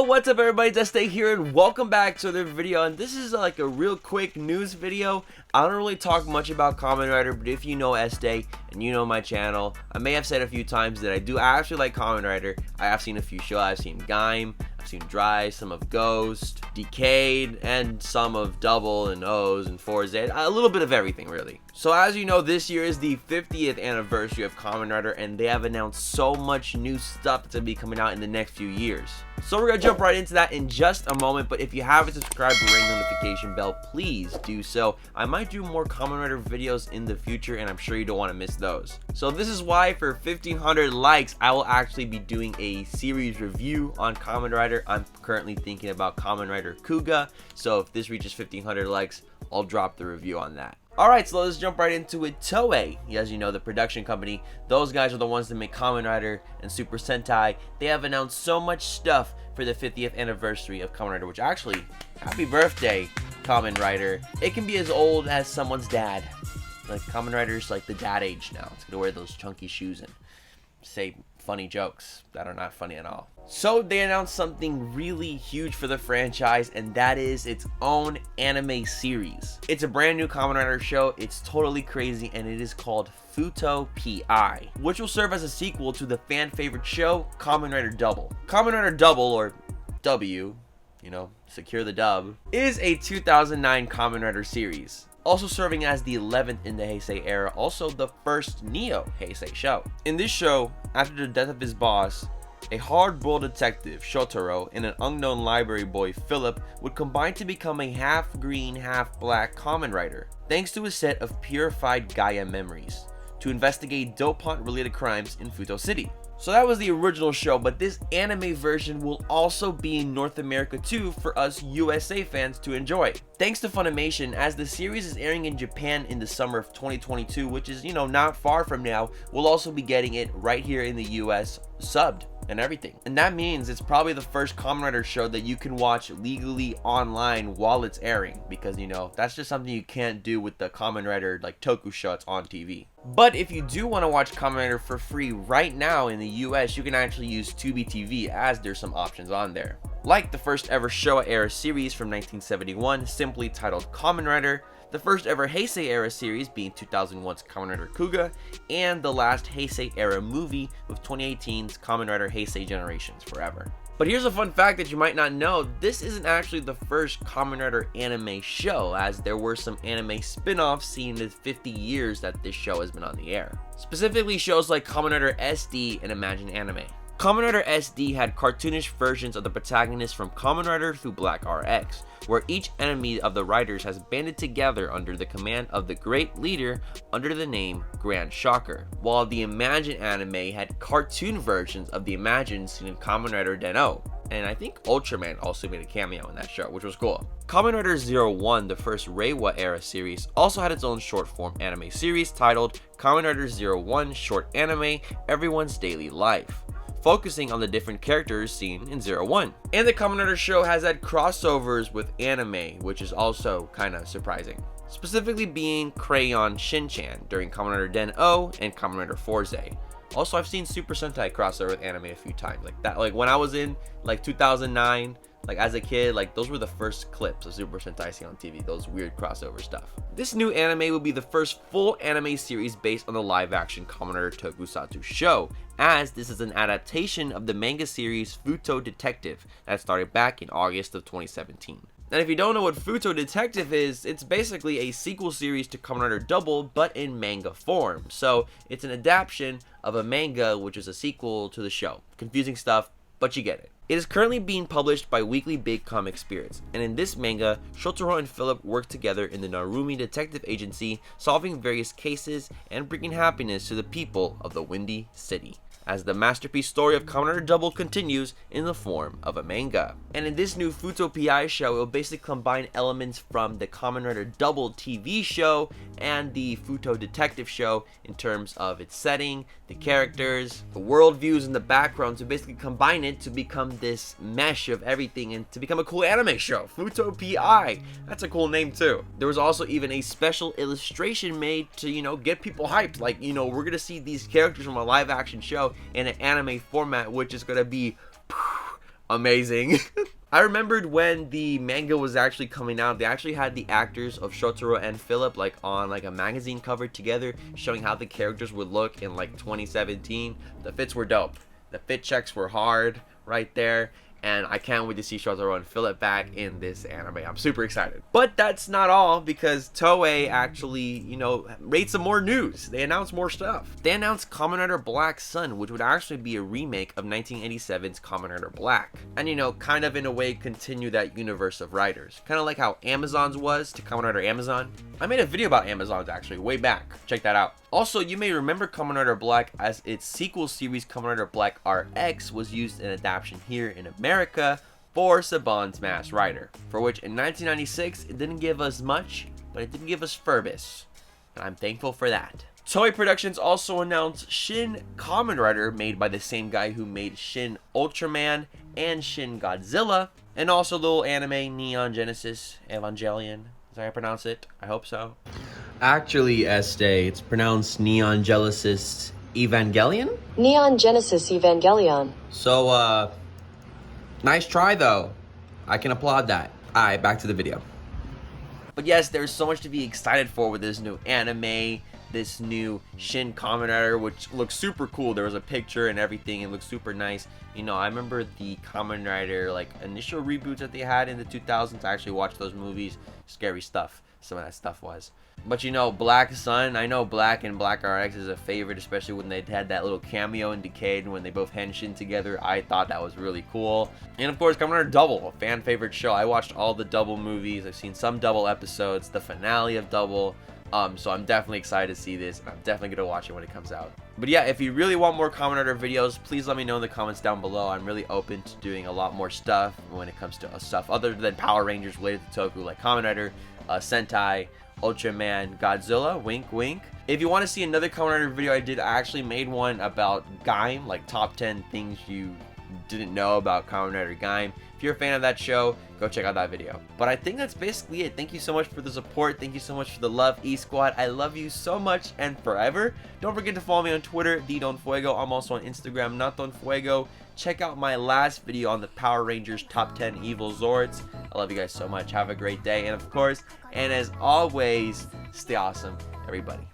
Yo, what's up everybody, it's Este here and welcome back to another video. And this is like a real quick news video. I don't really talk much about Kamen Rider, but if you know Este and you know my channel, I may have said a few times that I actually like Kamen Rider. I have seen a few shows. I've seen Gaim, I've seen Dry, some of Ghost, Decade, and some of Double and O's and 4Z, a little bit of everything really. So as you know, this year is the 50th anniversary of Kamen Rider, and they have announced so much new stuff that's going to be coming out in the next few years. So we're going to jump right into that in just a moment, but if you haven't subscribed and ring the notification bell, please do so. I might do more Kamen Rider videos in the future, and I'm sure you don't want to miss those. So this is why for 1,500 likes, I will actually be doing a series review on Kamen Rider. I'm currently thinking about Kamen Rider Kuga, so if this reaches 1,500 likes, I'll drop the review on that. Alright, so let's jump right into it. Toei, as you know, the production company, those guys are the ones that make Kamen Rider and Super Sentai. They have announced so much stuff for the 50th anniversary of Kamen Rider, which actually, happy birthday, Kamen Rider. It can be as old as someone's dad. Like, Kamen Rider's like the dad age now. It's gonna wear those chunky shoes and say funny jokes that are not funny at all. So they announced something really huge for the franchise, and that is its own anime series. It's a brand new Kamen Rider show. It's totally crazy, and it is called Fuuto PI, which will serve as a sequel to the fan favorite show Kamen Rider Double. Kamen Rider Double, or W, you know, secure the dub, is a 2009 Kamen Rider series, also serving as the 11th in the Heisei era, also the first Neo Heisei show. In this show, after the death of his boss, a hard-boiled detective, Shotaro, and an unknown library boy, Philip, would combine to become a half-green, half-black Kamen Rider, thanks to a set of purified Gaia memories, to investigate dopant-related crimes in Fuuto City. So that was the original show, but this anime version will also be in North America too for us USA fans to enjoy. Thanks to Funimation, as the series is airing in Japan in the summer of 2022, which is, you know, not far from now, we'll also be getting it right here in the US subbed and everything. And that means it's probably the first Kamen Rider show that you can watch legally online while it's airing, because, you know, that's just something you can't do with the Kamen Rider like tokusatsu on TV. But if you do want to watch Kamen Rider for free right now in the US, you can actually use Tubi TV, as there's some options on there. Like the first ever Showa era series from 1971, simply titled Kamen Rider, the first ever Heisei era series being 2001's Kamen Rider Kuga, and the last Heisei era movie with 2018's Kamen Rider Heisei Generations Forever. But here's a fun fact that you might not know: this isn't actually the first Kamen Rider anime show, as there were some anime spin-offs seen in the 50 years that this show has been on the air. Specifically shows like Kamen Rider Este and Imagine Anime. Kamen Rider SD had cartoonish versions of the protagonists from Kamen Rider through Black RX, where each enemy of the riders has banded together under the command of the great leader under the name Grand Shocker, while the Imagine anime had cartoon versions of the Imagine seen in Kamen Rider Den-O, and I think Ultraman also made a cameo in that show, which was cool. Kamen Rider 01, the first Reiwa era series, also had its own short form anime series titled Kamen Rider 01 Short Anime Everyone's Daily Life, focusing on the different characters seen in 01. And the Kamen Rider show has had crossovers with anime, which is also kinda surprising. Specifically being Crayon Shin-chan during Kamen Rider Den-O and Kamen Rider 4Z. Also, I've seen Super Sentai crossover with anime a few times. Like that, like when I was in like 2009, like as a kid, like those were the first clips of Super Sentai seen on TV, those weird crossover stuff. This new anime will be the first full anime series based on the live-action Kamen Rider Tokusatsu show, as this is an adaptation of the manga series Fuuto Detective that started back in August of 2017. And if you don't know what Fuuto Detective is, it's basically a sequel series to Kamen Rider Double, but in manga form. So it's an adaptation of a manga, which is a sequel to the show. Confusing stuff, but you get it. It is currently being published by Weekly Big Comic Spirits, and in this manga, Shotaro and Philip work together in the Narumi Detective Agency, solving various cases and bringing happiness to the people of the Windy City, as the masterpiece story of Kamen Rider Double continues in the form of a manga. And in this new Fuuto PI show, it will basically combine elements from the Kamen Rider Double TV show and the Fuuto Detective show in terms of its setting, the characters, the world views, and the background, to basically combine it to become this mesh of everything and to become a cool anime show. Fuuto PI, that's a cool name too. There was also even a special illustration made to, you know, get people hyped. Like, you know, we're gonna see these characters from a live action show in an anime format, which is gonna be amazing. I remembered when the manga was actually coming out, they actually had the actors of Shotaro and Philip like on like a magazine cover together, showing how the characters would look in like 2017. The fits were dope. The fit checks were hard right there. And I can't wait to see Shotaro and Philip back in this anime. I'm super excited. But that's not all, because Toei actually, you know, made some more news. They announced more stuff. They announced Kamen Rider Black Sun, which would actually be a remake of 1987's Kamen Rider Black. And, you know, kind of in a way continue that universe of writers. Kind of like how Amazon's was to Kamen Rider Amazon. I made a video about Amazon's actually, way back. Check that out. Also, you may remember Kamen Rider Black as its sequel series Kamen Rider Black RX was used in adaptation here in America for Saban's Masked Rider, for which in 1996 it didn't give us much, but it did give us Furbus, and I'm thankful for that. Toei Productions also announced Shin Kamen Rider, made by the same guy who made Shin Ultraman and Shin Godzilla, and also the little anime Neon Genesis Evangelion. Is that how I pronounce it? I hope so. Actually, Este, it's pronounced Neon Genesis Evangelion? Neon Genesis Evangelion. So, nice try though. I can applaud that. Alright, back to the video. But yes, there's so much to be excited for with this new anime, this new Shin Kamen Rider, which looks super cool. There was a picture and everything. It looks super nice. You know, I remember the Kamen Rider, like, initial reboots that they had in the 2000s. I actually watched those movies. Scary stuff. Some of that stuff was. But you know, Black Sun, I know Black and Black RX is a favorite, especially when they had that little cameo in Decade when they both henshin together. I thought that was really cool. And of course, Kamen Rider Double, a fan favorite show. I watched all the Double movies. I've seen some Double episodes, the finale of Double. So I'm definitely excited to see this, and I'm definitely going to watch it when it comes out. But yeah, if you really want more Kamen Rider videos, please let me know in the comments down below. I'm really open to doing a lot more stuff when it comes to stuff other than Power Rangers related to Toku, like Kamen Rider, Sentai, Ultraman, Godzilla, wink wink. If you want to see another Kamen Rider video I did, I actually made one about Gaim, like top 10 things you didn't know about Kamen Rider Gaim. If you're a fan of that show, go check out that video. But I think that's basically it. Thank you so much for the support. Thank you so much for the love, E-Squad. I love you so much and forever. Don't forget to follow me on Twitter, @DonFuego. I'm also on Instagram, @NotDonFuego. Check out my last video on the Power Rangers top 10 evil Zords. I love you guys so much. Have a great day. And of course, and as always, stay awesome, everybody.